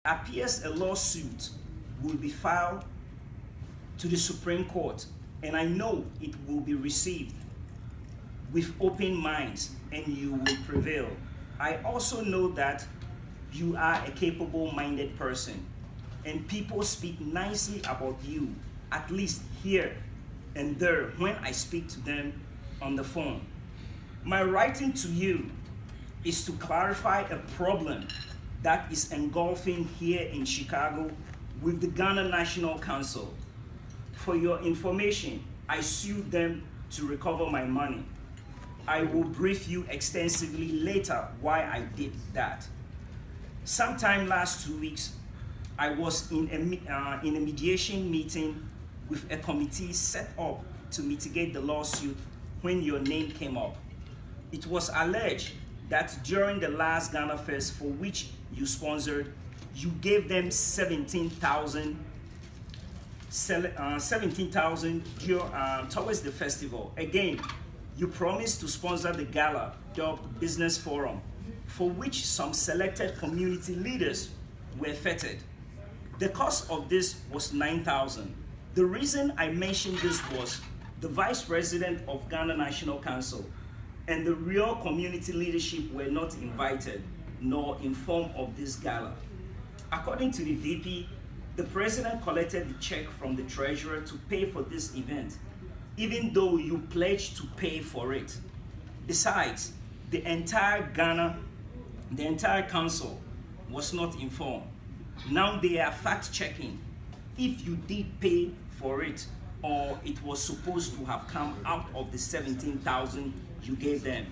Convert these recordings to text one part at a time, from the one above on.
appears a lawsuit will be filed to the Supreme Court, and I know it will be received with open minds and you will prevail. I also know that you are a capable-minded person and people speak nicely about you, at least here and there when I speak to them on the phone. My writing to you is to clarify a problem that is engulfing here in Chicago with the Ghana National Council. For your information, I sued them to recover my money. I will brief you extensively later why I did that. Sometime last 2 weeks, I was in a mediation meeting with a committee set up to mitigate the lawsuit when your name came up. It was alleged that during the last Ghana Fest, for which you sponsored, you gave them 17,000 towards the festival. Again, you promised to sponsor the gala dubbed Business Forum, for which some selected community leaders were feted. The cost of this was 9,000. The reason I mentioned this was the Vice President of Ghana National Council and the real community leadership were not invited nor informed of this gala. According to the VP, the President collected the check from the Treasurer to pay for this event, even though you pledged to pay for it. Besides, the entire council was not informed. Now they are fact-checking if you did pay for it or it was supposed to have come out of the 17,000 you gave them.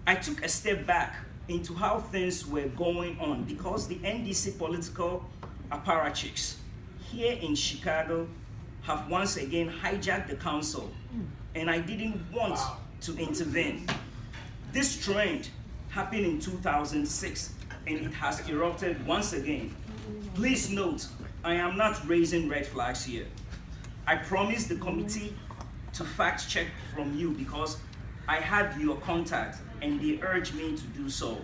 I took a step back into how things were going on because the NDC political apparatchiks here in Chicago have once again hijacked the council, and I didn't want to intervene. This trend happened in 2006 and it has erupted once again. Please note, I am not raising red flags here. I promised the committee to fact check from you because I had your contact and they urged me to do so.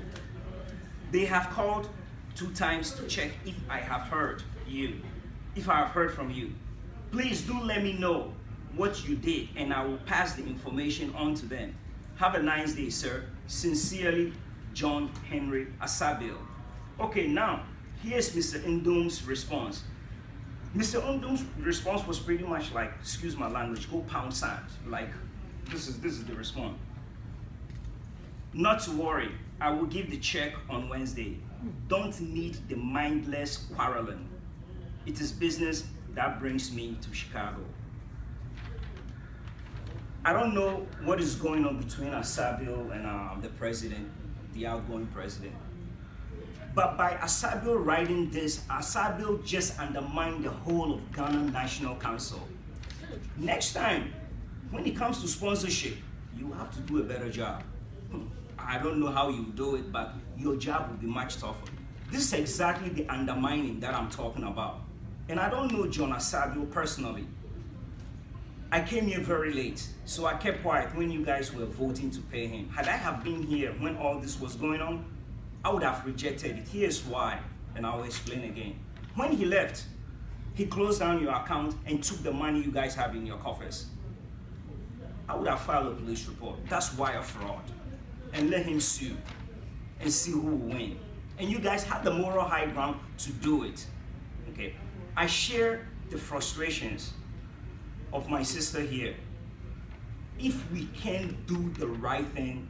They have called 2 times to check if I have heard from you. Please do let me know what you did and I will pass the information on to them. Have a nice day, sir. Sincerely, John Henry Asabil. Okay, now, here's Mr. Ndum's response. Mr. Ndum's response was pretty much like, excuse my language, go pound sand. Like, this is the response. Not to worry, I will give the check on Wednesday. Don't need the mindless quarreling. It is business that brings me to Chicago. I don't know what is going on between Asabil and the president, the outgoing president. But by Asabil writing this, Asabil just undermined the whole of Ghana National Council. Next time, when it comes to sponsorship, you have to do a better job. I don't know how you do it, but your job will be much tougher. This is exactly the undermining that I'm talking about. And I don't know John Asabil personally. I came here very late, so I kept quiet when you guys were voting to pay him. Had I have been here when all this was going on, I would have rejected it. Here's why, and I'll explain again. When he left, he closed down your account and took the money you guys have in your coffers. I would have filed a police report. That's wire fraud. And let him sue and see who will win. And you guys had the moral high ground to do it. Okay. I share the frustrations of my sister here. If we can't do the right thing,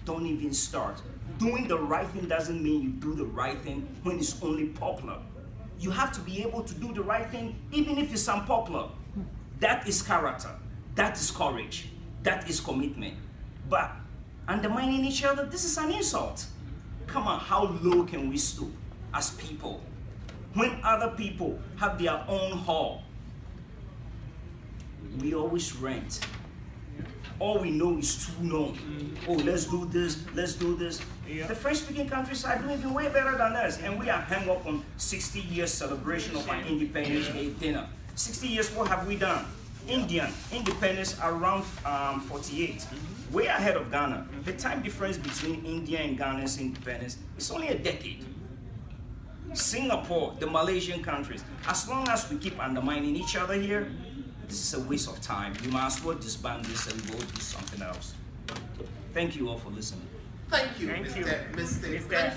don't even start. Doing the right thing doesn't mean you do the right thing when it's only popular. You have to be able to do the right thing even if it's unpopular. That is character. That is courage. That is commitment. But undermining each other, this is an insult. Come on, how low can we stoop as people? When other people have their own hall, we always rent. All we know is too long. Oh, let's do this, let's do this. Yeah. The French-speaking countries are doing it way better than us, and we are hung up on 60 years celebration of our Independence Day dinner. 60 years, what have we done? Indian independence around 48, way ahead of Ghana. The time difference between India and Ghana's independence is only a decade. Singapore, the Malaysian countries. As long as we keep undermining each other here, this is a waste of time. We might as well disband this and go do something else. Thank you all for listening. Thank you, Thank you. Mr. Mr. Thank you.